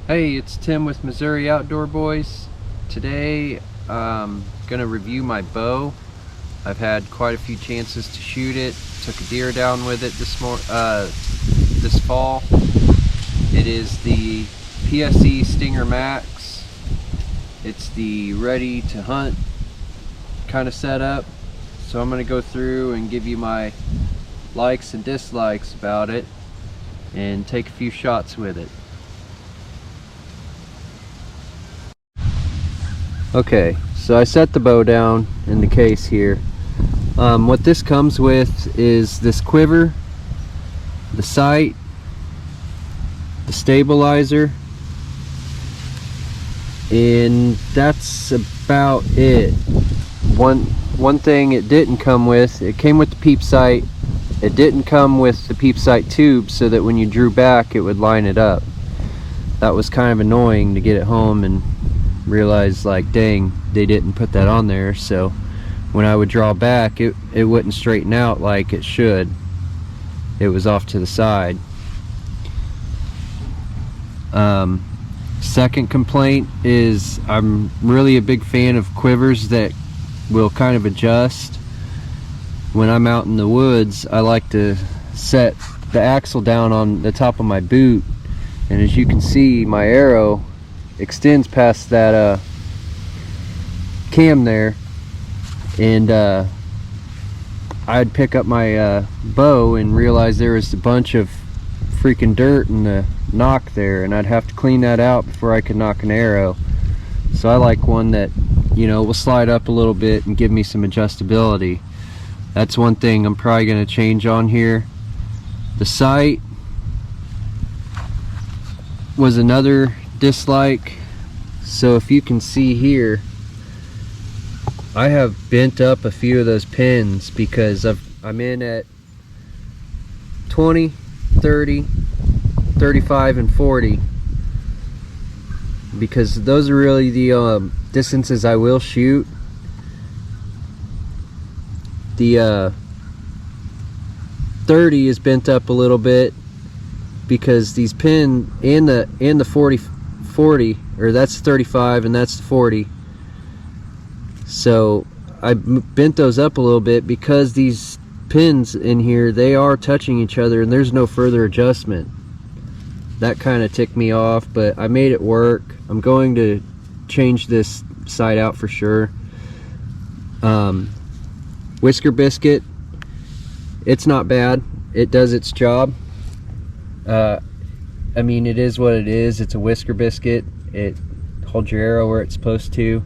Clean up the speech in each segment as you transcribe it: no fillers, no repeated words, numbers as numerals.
Hey, it's Tim with Missouri Outdoor Boys. Today I'm gonna review my bow. I've had quite a few chances to shoot it. Took a deer down with it this fall. It is the PSE Stinger Max. It's the ready to hunt kind of setup. So I'm gonna go through and give you my likes and dislikes about it and take a few shots with it. Okay, so I set the bow down in the case here. What this comes with is this quiver, the sight, the stabilizer, and that's about it. One thing it didn't come with, it came with the peep sight. It didn't come with the peep sight tube so that when you drew back it would line it up. That was kind of annoying to get it home and realize, like, dang, they didn't put that on there. So when I would draw back, it wouldn't straighten out like it should. It was off to the side. Second complaint is I'm really a big fan of quivers that will kind of adjust. When I'm out in the woods, I like to set the axle down on the top of my boot, and as you can see, my arrow extends past that cam there, and I'd pick up my bow and realize there was a bunch of freaking dirt in the nock there, and I'd have to clean that out before I could nock an arrow. So I like one that, you know, will slide up a little bit and give me some adjustability. That's one thing I'm probably going to change on here. The sight was another dislike. So if you can see here, I have bent up a few of those pins because I'm in at 20, 30, 35, and 40, because those are really the distances I will shoot. The 30 is bent up a little bit because these pin and the 40, or that's 35 and that's 40. So I bent those up a little bit because these pins in here, they are touching each other and there's no further adjustment. That kind of ticked me off, but I made it work. I'm going to change this sight out for sure. Whisker biscuit, it's not bad. It does its job. I mean, it is what it is. It's a whisker biscuit. It holds your arrow where it's supposed to.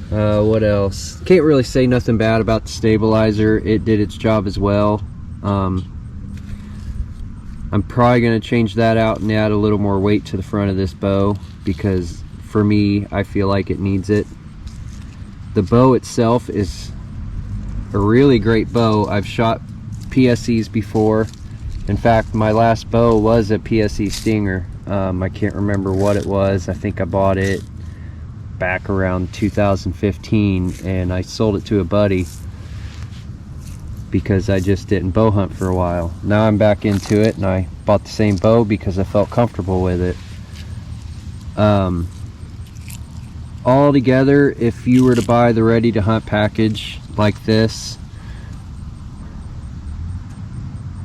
What else? Can't really say nothing bad about the stabilizer. It did its job as well. I'm probably going to change that out and add a little more weight to the front of this bow, because for me, I feel like it needs it. The bow itself is a really great bow. I've shot PSEs before. In fact, my last bow was a PSE Stinger. I can't remember what it was. I think I bought it back around 2015, and I sold it to a buddy because I just didn't bow hunt for a while. Now I'm back into it, and I bought the same bow because I felt comfortable with it. All together, if you were to buy the ready to hunt package like this,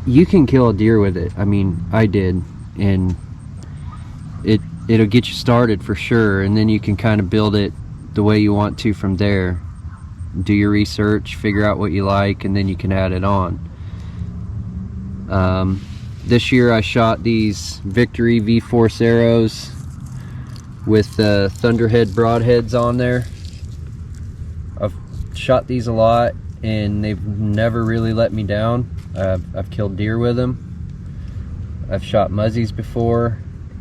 you can kill a deer with it. I mean, I did, and it'll get you started for sure, and then you can kind of build it the way you want to from there. Do your research, figure out what you like, and then you can add it on. This year I shot these Victory V-Force arrows with Thunderhead broadheads on there. I've shot these a lot and they've never really let me down. I've killed deer with them. I've shot muzzies before,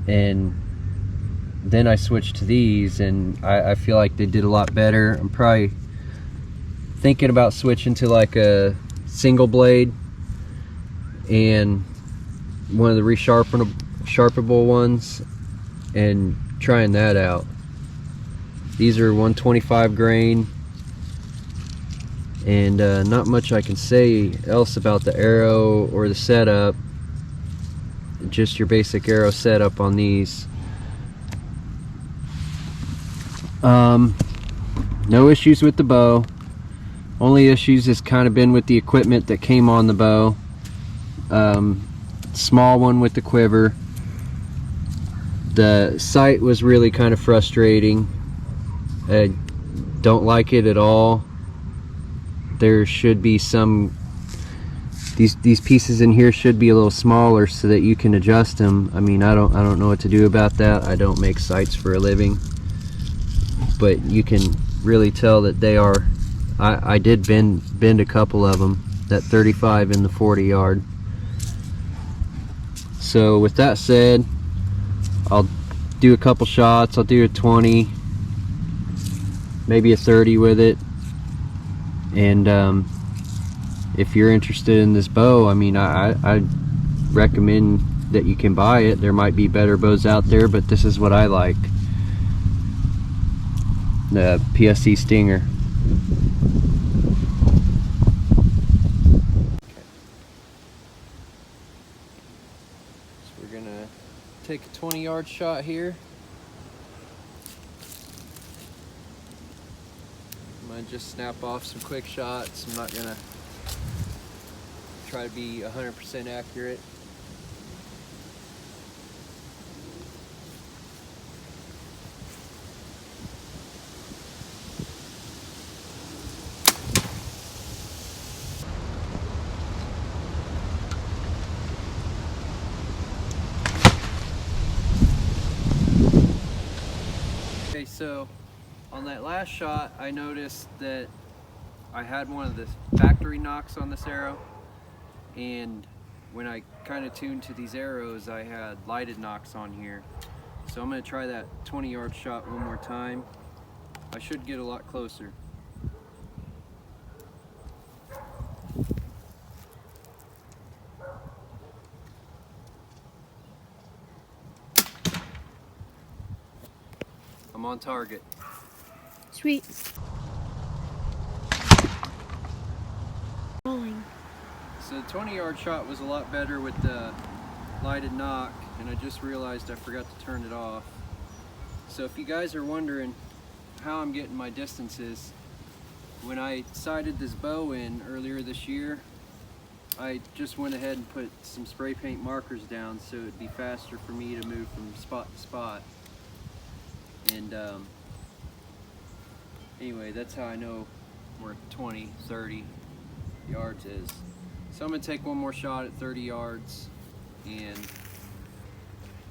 and then I switched to these, and I feel like they did a lot better. I'm probably thinking about switching to like a single blade and one of the resharpenable ones and trying that out. These are 125 grain, and not much I can say else about the arrow or the setup. just your basic arrow setup on these. No issues with the bow. Only issues has kind of been with the equipment that came on the bow. Small one with the quiver. The sight was really kind of frustrating. I don't like it at all. There should be some, these pieces in here should be a little smaller so that you can adjust them. I mean, I don't know what to do about that. I don't make sights for a living, but you can really tell that they are. I did bend a couple of them, that 35 and the 40 yard. So with that said, I'll do a couple shots. I'll do a 20, maybe a 30 with it. And if you're interested in this bow, I mean, I recommend that you can buy it. There might be better bows out there, but this is what I like. The PSE Stinger. So we're gonna take a 20-yard shot here. I'm gonna just snap off some quick shots. I'm not gonna try to be 100% accurate. Okay, so on that last shot, I noticed that I had one of the factory knocks on this arrow, and when I kind of tuned to these arrows, I had lighted knocks on here. So I'm going to try that 20-yard shot one more time. I should get a lot closer. I'm on target. Sweet. Rolling. So the 20-yard shot was a lot better with the lighted knock, and I just realized I forgot to turn it off. So if you guys are wondering how I'm getting my distances, when I sighted this bow in earlier this year, I just went ahead and put some spray paint markers down so it'd be faster for me to move from spot to spot. And anyway, that's how I know where 20, 30 yards is. So I'm gonna take one more shot at 30 yards and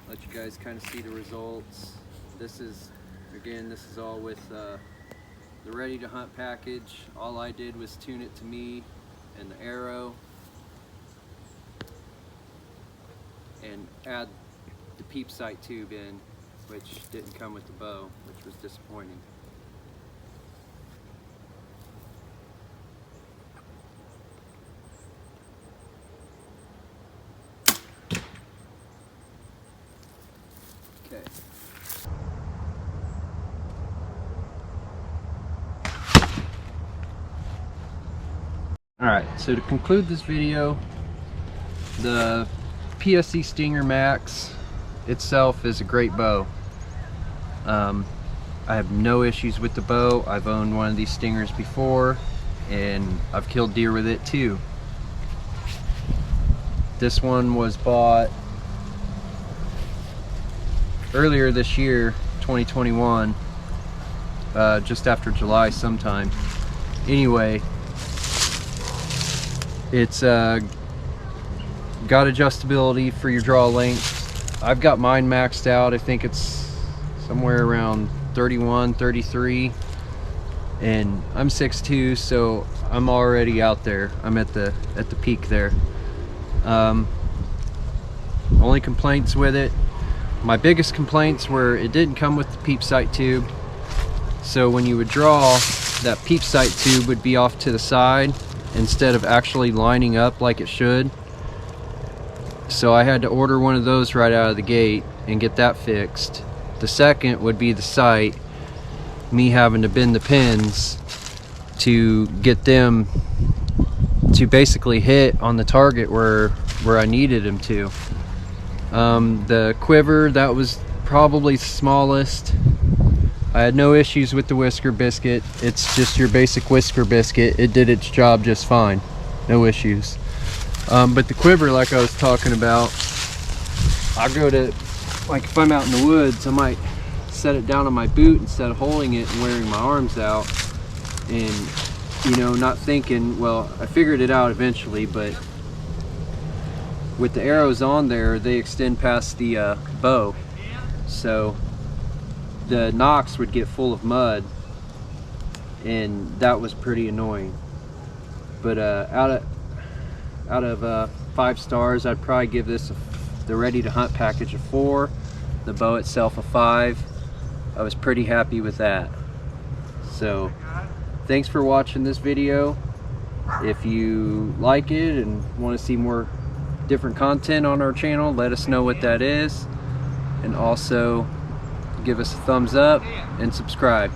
let you guys kind of see the results. This is, again, this is all with the ready to hunt package. All I did was tune it to me and the arrow and add the peep sight tube in, which didn't come with the bow, which was disappointing. Okay. Alright, so to conclude this video, the PSE Stinger Max itself is a great bow. I have no issues with the bow. I've owned one of these Stingers before, and I've killed deer with it too. This one was bought earlier this year, 2021, just after July sometime. Anyway, it's got adjustability for your draw length. I've got mine maxed out. I think it's somewhere around 31, 33, and I'm 6'2", so I'm already out there. I'm at the peak there. Only complaints with it, my biggest complaints were it didn't come with the peep sight tube. So when you would draw, that peep sight tube would be off to the side instead of actually lining up like it should. So I had to order one of those right out of the gate and get that fixed. The second would be the sight, me having to bend the pins to get them to basically hit on the target where I needed them to. The quiver, that was probably smallest. I had no issues with the whisker biscuit. It's just your basic whisker biscuit. It did its job just fine, no issues. But the quiver, like I was talking about, I go to, like if I'm out in the woods, I might set it down on my boot instead of holding it and wearing my arms out, and you know, not thinking, well, I figured it out eventually, but with the arrows on there, they extend past the bow, so the nocks would get full of mud, and that was pretty annoying. But out of 5 stars, I'd probably give this the ready to hunt package a 4, the bow itself a 5. I was pretty happy with that. So thanks for watching this video. If you like it and want to see more different content on our channel, let us know what that is, and also give us a thumbs up and subscribe.